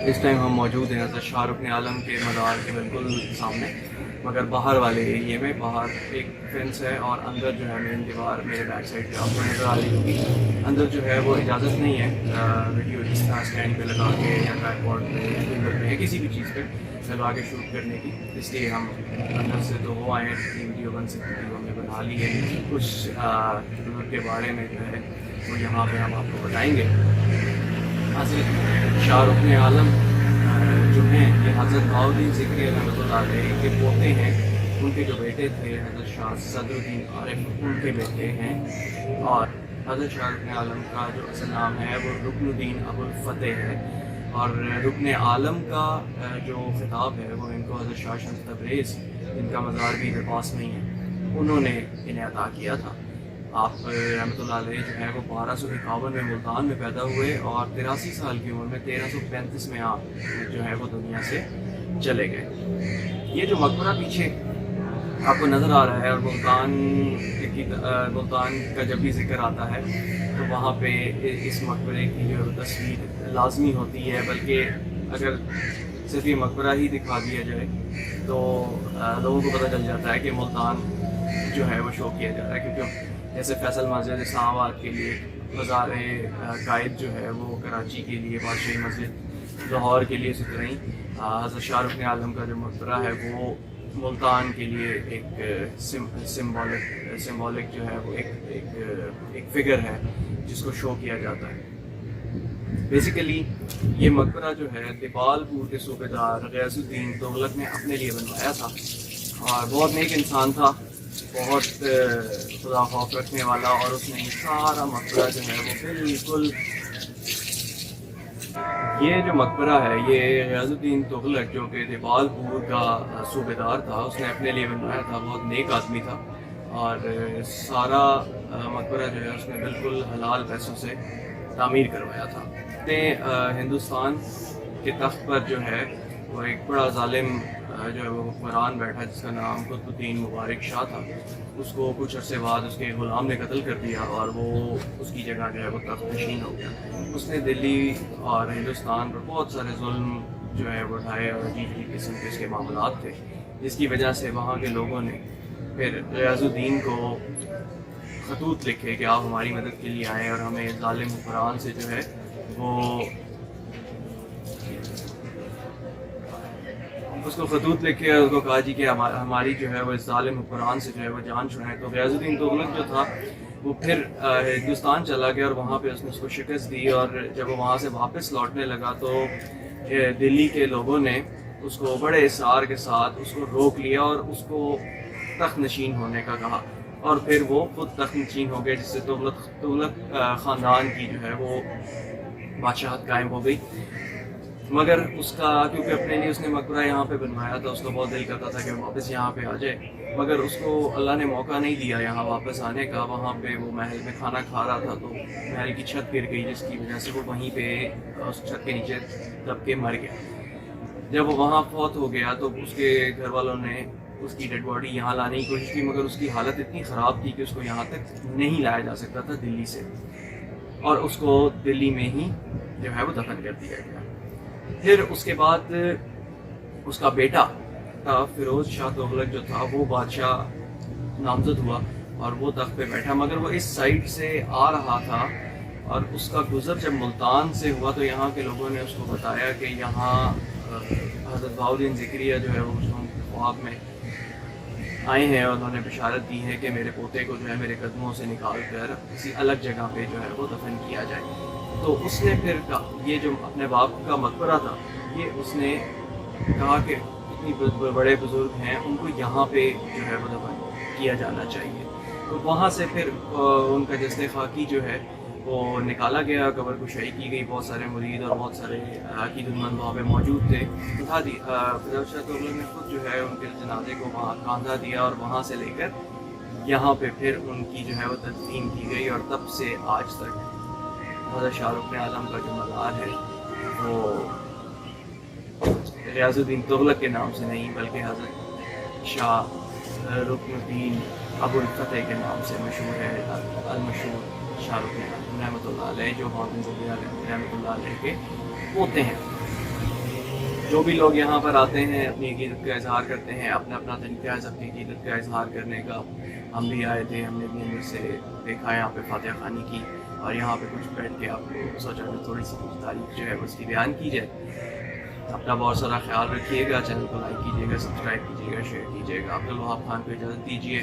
اس time ہم موجود ہیں حضرت شاہ رکن عالم کے مزار کے بالکل سامنے، مگر باہر والے ایریے میں. باہر ایک فینس ہے اور اندر جو ہے مین دیوار میرے بیک سائڈ پہ آپ کو نظر آ رہی ہوگی. اندر جو ہے وہ اجازت نہیں ہے ویڈیو جس طرح اسٹینڈ پہ لگا کے یا ٹرائی پوڈ پہ یا ٹیبل پہ یا کسی بھی چیز پہ لگا کے شوٹ کرنے کی. اس لیے ہم اندر سے تو وہ آئے ہیں ویڈیو بن سکتی تھی، ہم نے بنا لی ہے. کچھ کے بارے میں جو ہے وہ یہاں پہ ہم آپ کو بتائیں گے. حضرت شاہ رکن عالم جو ہیں یہ حضرت بہاؤالدین ذکری رحمۃ اللہ علیہ کے پوتے ہیں. ان کے جو بیٹے تھے حضرت شاہ صدر الدین عارف ان کے بیٹے ہیں، اور حضرت شاہ رکن عالم کا جو اصل نام ہے وہ رکن الدین ابو الفتح ہے. اور رکن عالم کا جو خطاب ہے وہ ان کو حضرت شاہ شمس تبریز، جن کا مزار بھی پاس میں ہی ہے، انہوں نے انہیں عطا کیا تھا. آپ رحمۃ اللہ علیہ جو ہے وہ 1251 میں ملتان میں پیدا ہوئے اور 83 سال کی عمر میں 1335 میں آپ جو ہے وہ دنیا سے چلے گئے. یہ جو مقبرہ پیچھے آپ کو نظر آ رہا ہے، اور ملتان کا جب بھی ذکر آتا ہے تو وہاں پہ اس مقبرے کی جو تصویر لازمی ہوتی ہے. بلکہ اگر صرف یہ مقبرہ ہی دکھا دیا جائے تو لوگوں کو پتہ چل جاتا ہے کہ ملتان جو ہے وہ شو کیا جا رہا ہے. کیونکہ جیسے فیصل مسجد اسلام آباد کے لیے، مزار قائد جو ہے وہ کراچی کے لیے، بادشاہی مسجد لاہور کے لیے، اسی طرح ہی حضرت شاہ رکن عالم کا جو مقبرہ ہے وہ ملتان کے لیے ایک سمبولک جو ہے وہ ایک فگر ہے جس کو شو کیا جاتا ہے. بیسیکلی یہ مقبرہ جو ہے دیپال پور کے صوبے دار غیاث الدین تغلق نے اپنے لیے بنوایا تھا، اور بہت نیک انسان تھا، بہت خدا خوف رکھنے والا. اور اس نے سارا مقبرہ جو ہے وہ بالکل، یہ جو مقبرہ ہے یہ غیاث الدین تغلق جو کہ دیپال پور کا صوبے دار تھا، اس نے اپنے لیے بنوایا تھا. بہت نیک آدمی تھا، اور سارا مقبرہ جو ہے اس نے بالکل حلال پیسوں سے تعمیر کروایا تھا. ہندوستان کے تخت پر جو ہے وہ ایک بڑا ظالم جو ہے وہ حکمران بیٹھا جس کا نام قطب الدین مبارک شاہ تھا. اس کو کچھ عرصے بعد اس کے غلام نے قتل کر دیا اور وہ اس کی جگہ جو ہے وہ تخت نشین ہو گیا. اس نے دلی اور ہندوستان پر بہت سارے ظلم جو ہے وہ اٹھائے اور عجیب قسم کے اس کے معاملات تھے، جس کی وجہ سے وہاں کے لوگوں نے پھر غیاث الدین کو خطوط لکھے کہ آپ ہماری مدد کے لیے آئیں اور ہمیں ظالم حکمران سے جو ہے وہ اس کو خطوط لکھے اور اس کو کہا جی کہ ہماری جو ہے وہ اس ظالم حکمران سے جو ہے وہ جان چھڑائیں. تو غیاث الدین تغلق جو تھا وہ پھر ہندوستان چلا گیا اور وہاں پہ اس نے اس کو شکست دی. اور جب وہ وہاں سے واپس لوٹنے لگا تو دلی کے لوگوں نے اس کو بڑے اصرار کے ساتھ اس کو روک لیا اور اس کو تخت نشین ہونے کا کہا. اور پھر وہ خود تخت نشین ہو گئے، جس سے تغلق خاندان کی جو ہے وہ بادشاہت قائم ہو گئی. مگر اس کا کیونکہ اپنے لیے اس نے مقبرہ یہاں پہ بنوایا تھا، اس کا بہت دل کرتا تھا کہ واپس یہاں پہ آ جائے، مگر اس کو اللہ نے موقع نہیں دیا یہاں واپس آنے کا. وہاں پہ وہ محل میں کھانا کھا رہا تھا تو محل کی چھت گر گئی، جس کی وجہ سے وہ وہیں پہ اس چھت کے نیچے دب کے مر گیا. جب وہ وہاں فوت ہو گیا تو اس کے گھر والوں نے اس کی ڈیڈ باڈی یہاں لانے کی کوشش کی، مگر اس کی حالت اتنی خراب تھی کہ اس کو یہاں تک نہیں لایا جا سکتا تھا دلی سے، اور اس کو دلی میں ہی جو ہے وہ دفن کر دیا گیا. پھر اس کے بعد اس کا بیٹا تھا فیروز شاہ تغلق جو تھا وہ بادشاہ نامزد ہوا اور وہ تخت پہ بیٹھا، مگر وہ اس سائڈ سے آ رہا تھا اور اس کا گزر جب ملتان سے ہوا تو یہاں کے لوگوں نے اس کو بتایا کہ یہاں حضرت بہاؤالدین ذکریہ جو ہے وہ خواب میں آئے ہیں اور انہوں نے بشارت دی ہے کہ میرے پوتے کو جو ہے میرے قدموں سے نکال کر کسی الگ جگہ پہ جو ہے وہ دفن کیا جائے. تو اس نے پھر یہ جو اپنے باپ کا مقبرہ تھا یہ اس نے کہا کہ اتنی بڑے بزرگ ہیں ان کو یہاں پہ جو ہے وہ دفن کیا جانا چاہیے. تو وہاں سے پھر ان کا جسد خاکی جو ہے وہ نکالا گیا, قبر کشائی کی گئی, بہت سارے مرید اور بہت سارے عقیدتمند وہاں پہ موجود تھے. فیض شاہ تغلق نے خود جو ہے ان کے جنازے کو وہاں کاندھا دیا اور وہاں سے لے کر یہاں پہ پھر ان کی جو ہے وہ تدفین کی گئی, اور تب سے آج تک حضرت شاہ رکن عالم کا جو مزار ہے وہ ریاض الدین تغلق کے نام سے نہیں بلکہ حضرت شاہ رکن الدین ابو الفتح کے نام سے مشہور ہے, المشہور شاہ رکن عالم رحمۃ اللہ علیہ, جو محمد ظفر رحمۃ اللہ علیہ کے پوتے ہیں. جو بھی لوگ یہاں پر آتے ہیں اپنی عقیدت کا اظہار کرتے ہیں, اپنا اپنا طریقہ ہے اپنی عقیدت کا اظہار کرنے کا. ہم بھی آئے تھے, ہم نے بھی اندر سے دیکھا یہاں پہ فاتحہ خوانی کی, اور یہاں پہ کچھ بیٹھ کے آپ کو سوچا کہ تھوڑی سی کچھ تاریخ جو ہے اس کی بیان کی جائے. اپنا بہت سارا خیال رکھیے گا, چینل کو لائک کیجیے گا, سبسکرائب کیجیے گا, شیئر کیجیے گا. عبدالوہاب خان کو اجازت دیجیے.